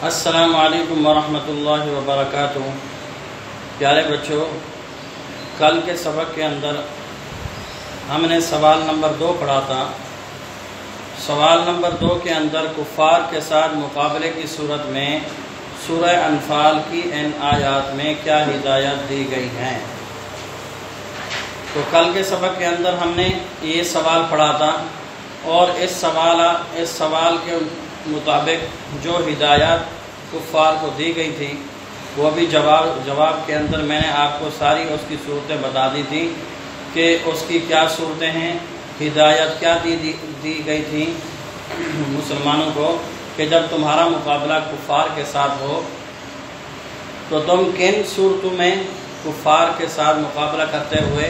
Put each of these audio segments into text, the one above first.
السلام علیکم ورحمۃ اللہ وبرکاتہ۔ پیارے بچوں، کل کے سبق کے اندر ہم نے سوال نمبر 2 پڑھا تھا۔ سوال نمبر 2 کے اندر کفار کے ساتھ مقابلے کی صورت میں سورہ انفال کی ان آیات میں کیا ہدایت دی گئی ہیں۔ تو کل کے سبق کے اندر ہم نے یہ سوال پڑھا تھا اور اس سوال کے مطابق جو ہدایات کفار کو دی گئی تھی وہ بھی جواب کے اندر میں نے آپ کو ساری اس کی صورتیں بتا دی تھی کہ اس کی کیا صورتیں ہیں، ہدایت کیا دی گئی تھی مسلمانوں کو کہ جب تمہارا مقابلہ کفار کے ساتھ ہو تو تم کن صورتوں میں کفار کے ساتھ مقابلہ کرتے ہوئے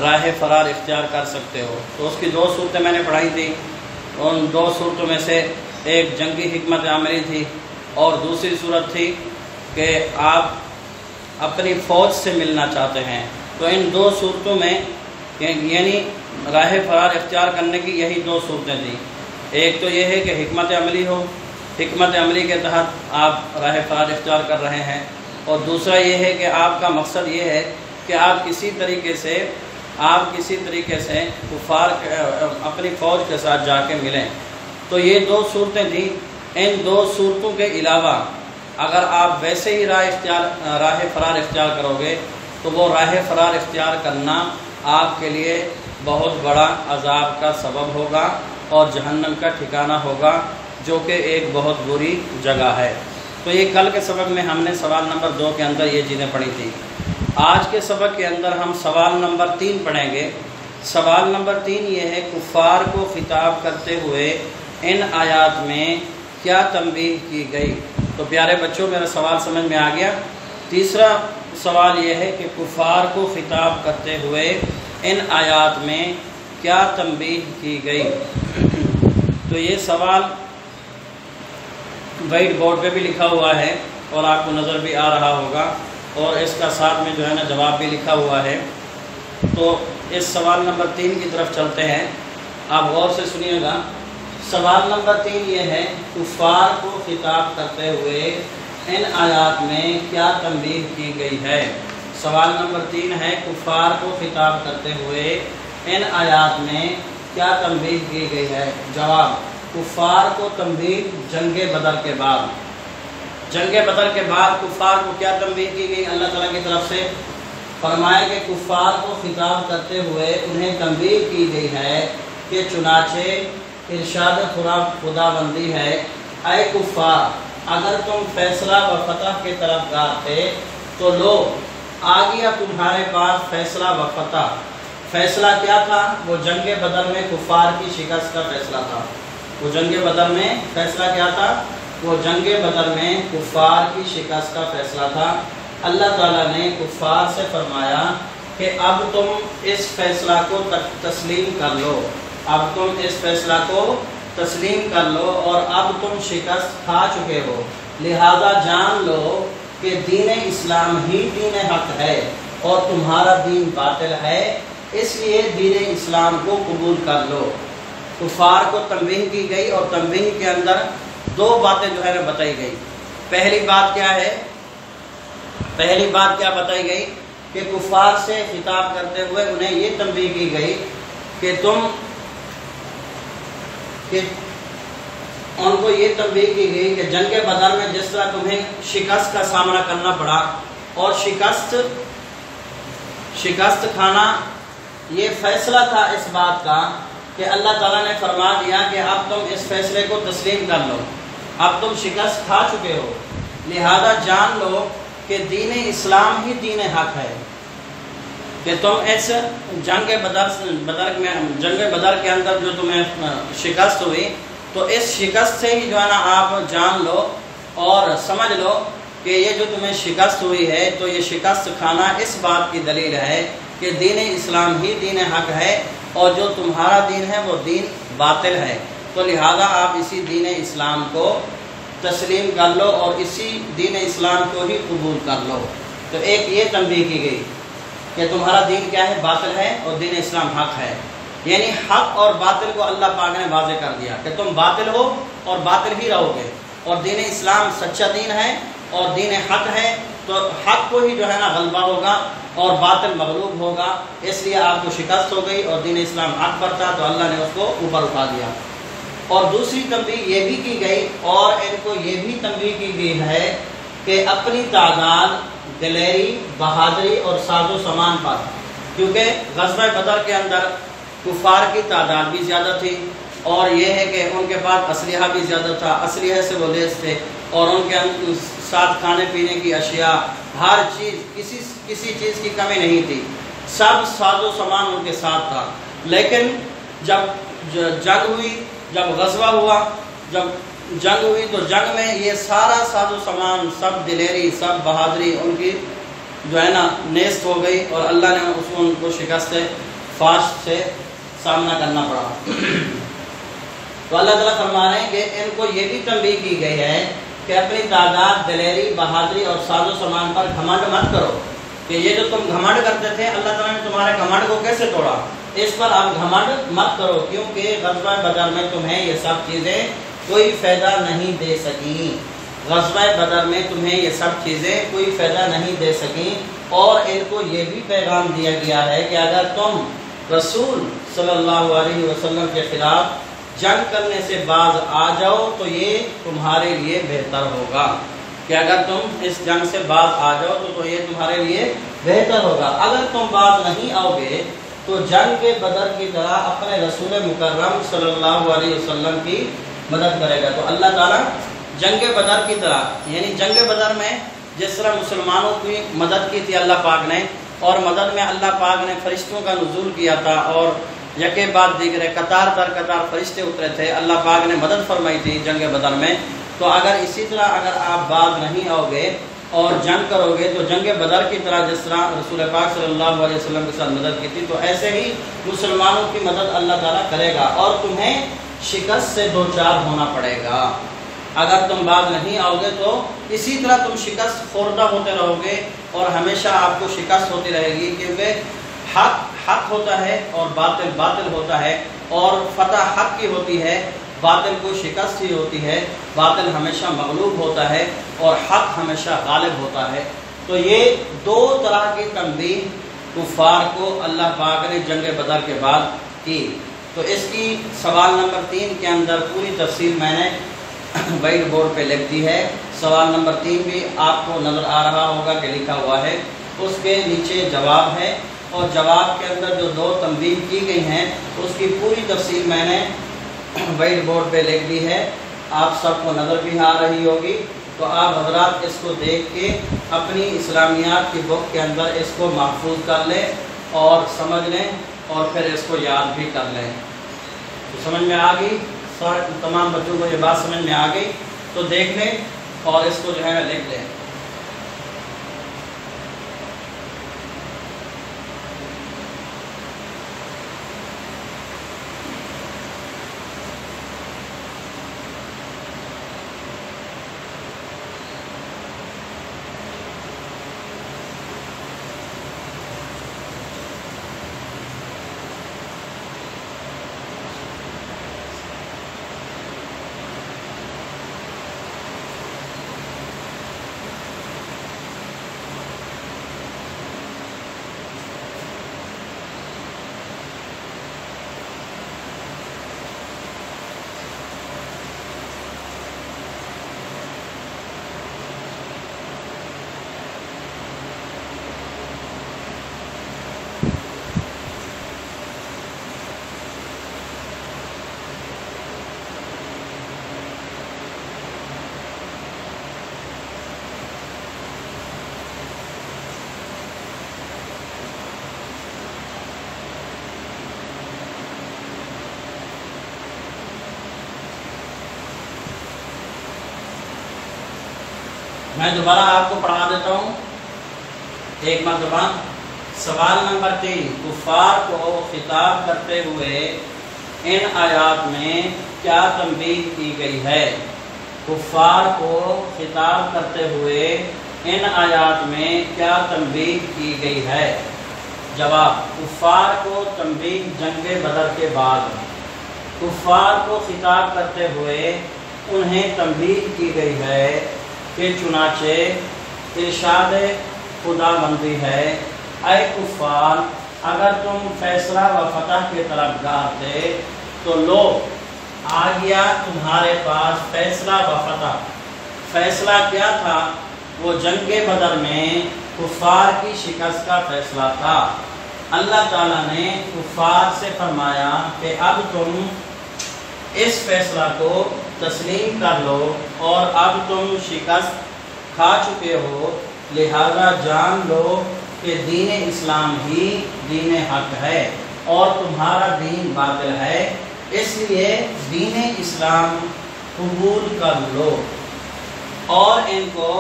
راہ فرار اختیار کر سکتے ہو۔ تو اس کی 2 صورتیں میں نے پڑھائی تھی۔ ان 2 صورتوں میں سے ایک جنگی حکمت عملی تھی اور دوسری صورت تھی کہ آپ اپنی فوج سے ملنا چاہتے ہیں۔ تو ان 2 صورتوں میں یعنی راہ فرار اختیار کرنے کی یہی 2 صورتیں تھیں۔ ایک تو یہ ہے کہ حکمت عملی ہو، حکمت عملی کے تحت آپ راہ فرار اختیار کر رہے ہیں، اور دوسرا یہ ہے کہ آپ کا مقصد یہ ہے کہ آپ کسی طریقے سے کفار اپنی فوج کے ساتھ جا کے ملیں۔ تو یہ 2 صورتیں تھیں۔ ان 2 صورتوں کے علاوہ اگر آپ ویسے ہی راہ فرار اختیار کرو گے تو وہ راہ فرار اختیار کرنا آپ کے لیے بہت بڑا عذاب کا سبب ہوگا اور جہنم کا ٹھکانہ ہوگا، جو کہ ایک بہت بری جگہ ہے۔ تو یہ کل کے سبق میں ہم نے سوال نمبر 2 کے اندر یہ چیزیں پڑھی تھی۔ آج کے سبق کے اندر ہم سوال نمبر 3 پڑھیں گے۔ سوال نمبر 3 یہ ہے، کفار کو خطاب کرتے ہوئے ان آیات میں کیا تنبیہ کی گئی۔ تو پیارے بچوں، میرا سوال سمجھ میں آ گیا۔ تیسرا سوال یہ ہے کہ کفار کو خطاب کرتے ہوئے ان آیات میں کیا تنبیہ کی گئی۔ تو یہ سوال وائٹ بورڈ پہ بھی لکھا ہوا ہے اور آپ کو نظر بھی آ رہا ہوگا، اور اس کا ساتھ میں جو ہے نا جواب بھی لکھا ہوا ہے۔ تو اس سوال نمبر 3 کی طرف چلتے ہیں، آپ غور سے سنیے گا۔ سوال نمبر 3 یہ ہے، کفار کو خطاب کرتے ہوئے ان آیات میں کیا تنبیہ کی گئی ہے۔ سوال نمبر 3 ہے، کفار کو خطاب کرتے ہوئے ان آیات میں کیا تنبیہ کی گئی ہے۔ جواب، کفار کو تنبیہ جنگ بدر کے بعد کفار کو کیا تنبیہ کی گئی اللہ تعالیٰ کی طرف سے؟ فرمایا کہ کفار کو خطاب کرتے ہوئے انہیں تنبیہ کی گئی ہے کہ چنانچہ ارشاد خداوندی ہے، اے کفار، اگر تم فیصلہ و فتح کے طرف گار تھے تو لو آ گیا تمہارے پاس فیصلہ و فتح۔ فیصلہ کیا تھا؟ وہ جنگ بدر میں کفار کی شکست کا فیصلہ تھا۔ وہ جنگ بدر میں فیصلہ کیا تھا؟ وہ جنگ بدر میں کفار کی شکست کا فیصلہ تھا۔ اللہ تعالیٰ نے کفار سے فرمایا کہ اب تم اس فیصلہ کو تسلیم کر لو، اور اب تم شکست کھا چکے ہو، لہذا جان لو کہ دین اسلام ہی دین حق ہے اور تمہارا دین باطل ہے، اس لیے دین اسلام کو قبول کر لو۔ کفار کو تنبیہ کی گئی، اور تنبیہ کے اندر 2 باتیں جو ہے نا بتائی گئی۔ پہلی بات کیا بتائی گئی کہ کفار سے خطاب کرتے ہوئے انہیں یہ تنبیہ کی گئی کہ ان کو یہ تنبیہ کی گئی کہ جنگ بدر میں جس طرح تمہیں شکست کا سامنا کرنا پڑا، اور شکست کھانا یہ فیصلہ تھا اس بات کا کہ اللہ تعالیٰ نے فرما دیا کہ اب تم اس فیصلے کو تسلیم کر لو، اب تم شکست کھا چکے ہو، لہذا جان لو کہ دین اسلام ہی دین حق ہے، کہ تم اس جنگ بدر کے اندر جو تمہیں شکست ہوئی، تو اس شکست سے ہی جو ہے نا آپ جان لو اور سمجھ لو کہ یہ جو تمہیں شکست ہوئی ہے تو یہ شکست کھانا اس بات کی دلیل ہے کہ دین اسلام ہی دین حق ہے اور جو تمہارا دین ہے وہ دین باطل ہے۔ تو لہذا آپ اسی دین اسلام کو تسلیم کر لو اور اسی دین اسلام کو ہی قبول کر لو۔ تو ایک یہ تنبیہ کی گئی کہ تمہارا دین کیا ہے؟ باطل ہے، اور دین اسلام حق ہے۔ یعنی حق اور باطل کو اللہ پاک نے واضح کر دیا کہ تم باطل ہو اور باطل ہی رہو گے، اور دین اسلام سچا دین ہے اور دین حق ہے، تو حق کو ہی جو ہے نا غلبہ ہوگا اور باطل مغلوب ہوگا، اس لیے آپ کو شکست ہو گئی اور دین اسلام حق پر تھا تو اللہ نے اس کو اوپر اٹھا دیا۔ اور دوسری تنبیہ یہ بھی کی گئی اور ان کو یہ بھی تنبیہ کی گئی ہے کہ اپنی تعداد، دلیری، بہادری اور ساز و سامان پر، کیونکہ غزوہ بدر کے اندر کفار کی تعداد بھی زیادہ تھی اور یہ ہے کہ ان کے پاس اسلحہ بھی زیادہ تھا، اسلحے سے وہ لیس تھے اور ان کے ساتھ کھانے پینے کی اشیاء، ہر چیز، کسی چیز کی کمی نہیں تھی، سب ساز و سامان ان کے ساتھ تھا۔ لیکن جب جنگ ہوئی، جب غزوہ ہوا، جب جنگ ہوئی تو جنگ میں یہ سارا ساز و سامان، سب دلیری، سب بہادری ان کی جو ہے نا نیست ہو گئی اور اللہ نے ان کو شکست فاش سے سامنا کرنا پڑا۔ تو اللہ تعالیٰ فرما رہے ہیں کہ ان کو یہ بھی تنبیہ کی گئی ہے کہ اپنی تعداد، دلیری، بہادری اور ساز و سامان پر گھمنڈ مت کرو، کہ یہ جو تم گھمنڈ کرتے تھے اللہ تعالیٰ نے تمہارے گھمنڈ کو کیسے توڑا، اس پر آپ گھمنڈ مت کرو، کیونکہ غزوہ بدر میں تمہیں یہ سب چیزیں کوئی فائدہ نہیں دے سکیں، غزوہ بدر میں تمہیں یہ سب چیزیں کوئی فائدہ نہیں دے سکیں۔ اور ان کو یہ بھی پیغام دیا گیا ہے کہ اگر تم رسول صلی اللہ علیہ وسلم کے خلاف جنگ کرنے سے باز آ جاؤ تو یہ تمہارے لیے بہتر ہوگا، کہ اگر تم اس جنگ سے باز آ جاؤ تو یہ تمہارے لیے بہتر ہوگا۔ اگر تم باز نہیں آؤ گے تو جنگ بدر کی طرح اپنے رسول مکرم صلی اللہ علیہ وسلم کی مدد کرے گا۔ تو اللہ تعالیٰ جنگ بدر کی طرح، یعنی جنگ بدر میں جس طرح مسلمانوں کی مدد کی تھی اللہ پاک نے، اور مدد میں اللہ پاک نے فرشتوں کا نزول کیا تھا اور یکے بعد دیگرے قطار در قطار فرشتے اترے تھے، اللہ پاک نے مدد فرمائی تھی جنگ بدر میں۔ تو اگر اسی طرح اگر آپ باز نہیں آؤ گے اور جنگ کرو گے تو جنگ بدر کی طرح جس طرح رسول پاک صلی اللہ علیہ وسلم کے ساتھ مدد کی تھی تو ایسے ہی مسلمانوں کی مدد اللہ تعالیٰ کرے گا اور تمہیں شکست سے دوچار ہونا پڑے گا۔ اگر تم باز نہیں آؤ گے تو اسی طرح تم شکست خوردہ ہوتے رہو گے اور ہمیشہ آپ کو شکست ہوتی رہے گی، کیونکہ حق حق ہوتا ہے اور باطل باطل ہوتا ہے، اور فتح حق کی ہوتی ہے، باطل کو شکست ہی ہوتی ہے، باطل ہمیشہ مغلوب ہوتا ہے اور حق ہمیشہ غالب ہوتا ہے۔ تو یہ دو طرح کی تنبیہ کفار کو اللہ پاک نے جنگ بدر کے بعد کی۔ تو اس کی سوال نمبر 3 کے اندر پوری تفصیل میں نے وائٹ بورڈ پہ لکھ دی ہے۔ سوال نمبر 3 بھی آپ کو نظر آ رہا ہوگا کہ لکھا ہوا ہے، اس کے نیچے جواب ہے اور جواب کے اندر جو 2 تنبیہ کی گئی ہیں اس کی پوری تفصیل میں نے وائٹ بورڈ پہ لکھ دی ہے، آپ سب کو نظر بھی آ رہی ہوگی۔ تو آپ حضرات اس کو دیکھ کے اپنی اسلامیات کی بک کے اندر اس کو محفوظ کر لیں اور سمجھ لیں اور پھر اس کو یاد بھی کر لیں۔ تو سمجھ میں آ گئی، تمام بچوں کو یہ بات سمجھ میں آ گئی تو دیکھ لیں اور اس کو جو ہے لکھ لیں۔ میں دوبارہ آپ کو پڑھا دیتا ہوں ایک مرتبہ۔ سوال نمبر 3، کفار کو خطاب کرتے ہوئے ان آیات میں کیا تنبیہ کی گئی ہے؟ کفار کو خطاب کرتے ہوئے ان آیات میں کیا تنبیہ کی گئی ہے؟ جواب، کفار کو تنبیہ جنگ بدر کے بعد، کفار کو خطاب کرتے ہوئے انہیں تنبیہ کی گئی ہے کہ چنانچہ ارشاد خدا بندی ہے، اے کفار اگر تم فیصلہ و فتح کے طلبگار تھے تو لو آ گیا تمہارے پاس فیصلہ و فتح۔ فیصلہ کیا تھا؟ وہ جنگ بدر میں کفار کی شکست کا فیصلہ تھا۔ اللہ تعالیٰ نے کفار سے فرمایا کہ اب تم اس فیصلہ کو تسلیم کر لو اور اب تم شکست کھا چکے ہو، لہذا جان لو کہ دین اسلام ہی دین حق ہے اور تمہارا دین باطل ہے، اس لیے دین اسلام قبول کر لو۔ اور ان کو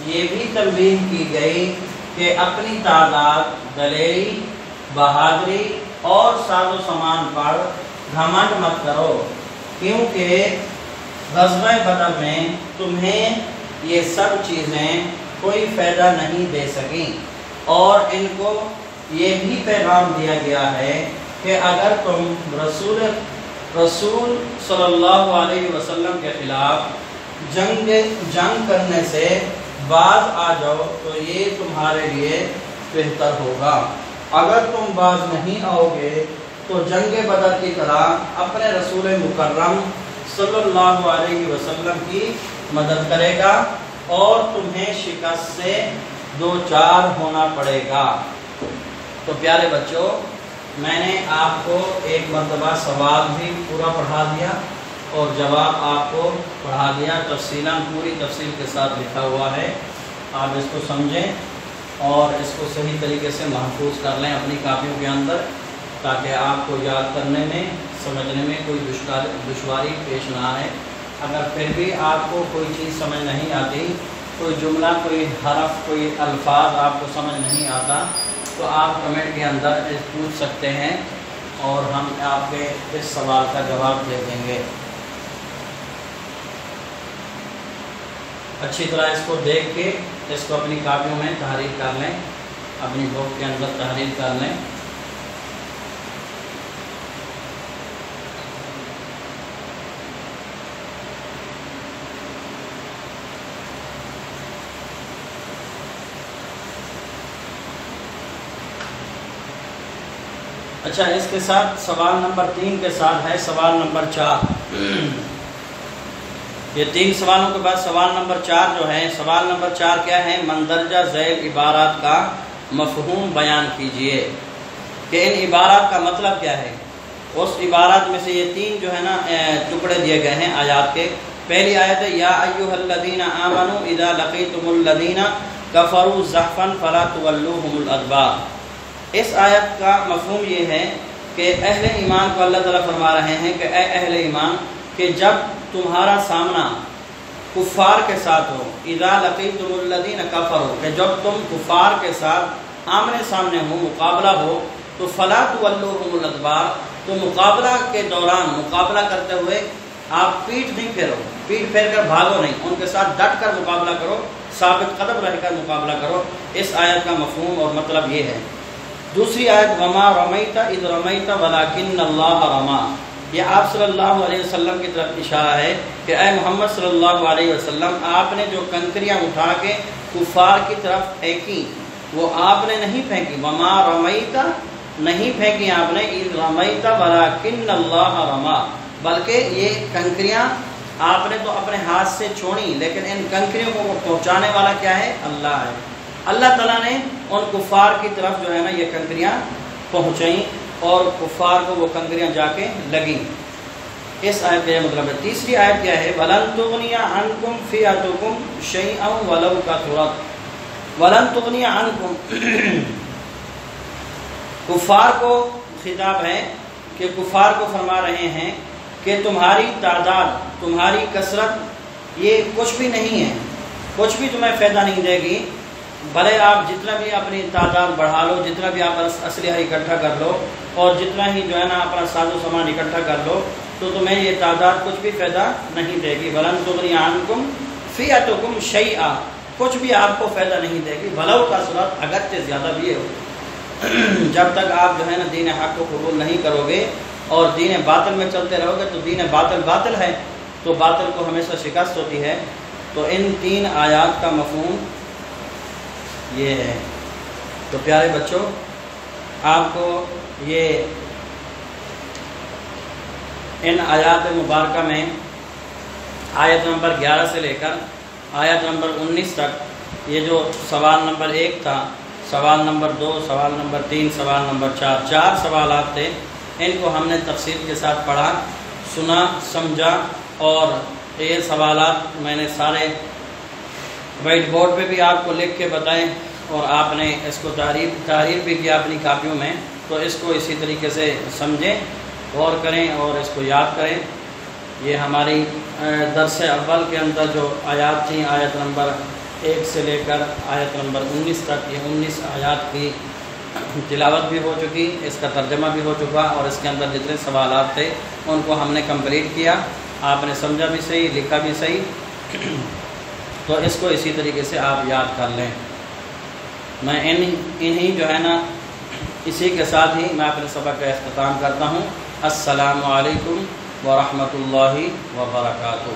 یہ بھی تنبیہ کی گئی کہ اپنی تعداد، دلیری، بہادری اور ساز و سامان پر گھمنڈ مت کرو، کیونکہ غزوہ بدر میں تمہیں یہ سب چیزیں کوئی فائدہ نہیں دے سکیں، اور ان کو یہ بھی پیغام دیا گیا ہے کہ اگر تم رسول صلی اللہ علیہ وسلم کے خلاف جنگ کرنے سے باز آ جاؤ تو یہ تمہارے لیے بہتر ہوگا۔ اگر تم باز نہیں آؤ گے تو جنگ بدر کی طرح اپنے رسول مکرم صلی اللہ علیہ وسلم کی مدد کرے گا اور تمہیں شکست سے دوچار ہونا پڑے گا۔ تو پیارے بچوں، میں نے آپ کو ایک مرتبہ سوال بھی پورا پڑھا دیا اور جواب آپ کو پڑھا دیا، تفصیلاً پوری تفصیل کے ساتھ لکھا ہوا ہے۔ آپ اس کو سمجھیں اور اس کو صحیح طریقے سے محفوظ کر لیں اپنی کاپیوں کے اندر، تاکہ آپ کو یاد کرنے میں، سمجھنے میں کوئی دشواری پیش نہ آئے۔ اگر پھر بھی آپ کو کوئی چیز سمجھ نہیں آتی، کوئی جملہ، کوئی حرف، کوئی الفاظ آپ کو سمجھ نہیں آتا، تو آپ کمنٹ کے اندر پوچھ سکتے ہیں اور ہم آپ کے اس سوال کا جواب دے دیں گے۔ اچھی طرح اس کو دیکھ کے اس کو اپنی کاپیوں میں تحریر کر لیں، اپنی بک کے اندر تحریر کر لیں۔ اچھا، اس کے ساتھ سوال نمبر 3 کے ساتھ ہے سوال نمبر 4۔ یہ 3 سوالوں کے بعد سوال نمبر 4 جو ہے، سوال نمبر 4 کیا ہے؟ مندرجہ ذیل عبارات کا مفہوم بیان کیجئے، کہ ان عبارات کا مطلب کیا ہے۔ اس عبارات میں سے یہ 3 جو ہے نا ٹکڑے دیے گئے ہیں آیات کے۔ پہلی آیت ہے یا ایھا الذین آمنوا اذا لقیتم الذین کفروا زحفا فلا تولوہم الادبار۔ اس آیت کا مفہوم یہ ہے کہ اہل ایمان کو اللہ تعالیٰ فرما رہے ہیں کہ اے اہل ایمان، کہ جب تمہارا سامنا کفار کے ساتھ ہو، اذا لقیتم الذین کفروا، کہ جب تم کفار کے ساتھ آمنے سامنے ہو، مقابلہ ہو، تو فلا تولوہم الادبار، تو مقابلہ کے دوران، مقابلہ کرتے ہوئے آپ پیٹھ نہیں پھیرو، پیٹھ پھیر کر بھاگو نہیں، ان کے ساتھ ڈٹ کر مقابلہ کرو، ثابت قدم رہ کر مقابلہ کرو۔ اس آیت کا مفہوم اور مطلب یہ ہے۔ دوسری آیت وما رمیت اذ رمیت ولکن اللہ رما، یہ آپ صلی اللہ علیہ وسلم کی طرف اشارہ ہے کہ اے محمد صلی اللہ علیہ وسلم، آپ نے جو کنکریاں اٹھا کے کفار کی طرف پھینکی وہ آپ نے نہیں پھینکی، وما رمیت نہیں پھینکی آپ نے، اذ رمیت ولکن اللہ رما، بلکہ یہ کنکریاں آپ نے تو اپنے ہاتھ سے چھوڑی، لیکن ان کنکریوں کو پہنچانے والا کیا ہے؟ اللہ ہے۔ اللہ تعالیٰ نے ان کفار کی طرف جو ہے نا یہ کنکریاں پہنچائیں اور کفار کو وہ کنکریاں جا کے لگیں۔ اس آیت کا یہ مطلب ہے۔ تیسری آیت کیا ہے؟ وَلَن تُغْنِيَ عَنْكُمْ فِئَتُكُمْ شَيْئًا وَلَوْ كَثُرَتْ، وَلَن تُغْنِيَ عَنْكُمْ، کفار کو خطاب ہے کہ کفار کو فرما رہے ہیں کہ تمہاری تعداد، تمہاری کثرت یہ کچھ بھی نہیں ہے، کچھ بھی تمہیں فائدہ نہیں دے گی، بھلے آپ جتنا بھی اپنی تعداد بڑھا لو، جتنا بھی آپ اسلحہ اکٹھا کر لو اور جتنا ہی جو ہے نا اپنا ساز و سامان اکٹھا کر لو، تو تمہیں یہ تعداد کچھ بھی فائدہ نہیں دے گی۔ وَلَن تُغْنِيَ عَنْكُمْ فِئَتُكُمْ شَيْئًا، کچھ بھی آپ کو فائدہ نہیں دے گی، وَلَوْ كَثُرَتْ، اگرچہ زیادہ بھی ہو۔ جب تک آپ جو ہے نا دین حق کو قبول نہیں کرو گے اور دین باطل میں چلتے رہو گے تو دین باطل باطل ہے، تو باطل کو ہمیشہ شکست ہوتی ہے۔ تو ان 3 آیات کا مفہوم یہ ہے۔ تو پیارے بچوں، آپ کو یہ ان آیات مبارکہ میں آیت نمبر 11 سے لے کر آیت نمبر 19 تک یہ جو سوال نمبر 1 تھا، سوال نمبر 2، سوال نمبر 3، سوال نمبر 4، 4 سوالات تھے، ان کو ہم نے تفصیل کے ساتھ پڑھا، سنا، سمجھا، اور یہ سوالات میں نے سارے وائٹ بورڈ پہ بھی آپ کو لکھ کے بتائیں، اور آپ نے اس کو تحریر بھی کیا اپنی کاپیوں میں۔ تو اس کو اسی طریقے سے سمجھیں، غور کریں اور اس کو یاد کریں۔ یہ ہماری درس اول کے اندر جو آیات تھیں، آیت نمبر 1 سے لے کر آیت نمبر 19 تک، یہ 19 آیات کی تلاوت بھی ہو چکی، اس کا ترجمہ بھی ہو چکا، اور اس کے اندر جتنے سوالات تھے ان کو ہم نے کمپلیٹ کیا۔ آپ نے سمجھا بھی صحیح، لکھا بھی صحیح، تو اس کو اسی طریقے سے آپ یاد کر لیں۔ میں انہی جو ہے نا، اسی کے ساتھ ہی میں اپنے سبق کا اختتام کرتا ہوں۔ السلام علیکم ورحمۃ اللہ وبرکاتہ۔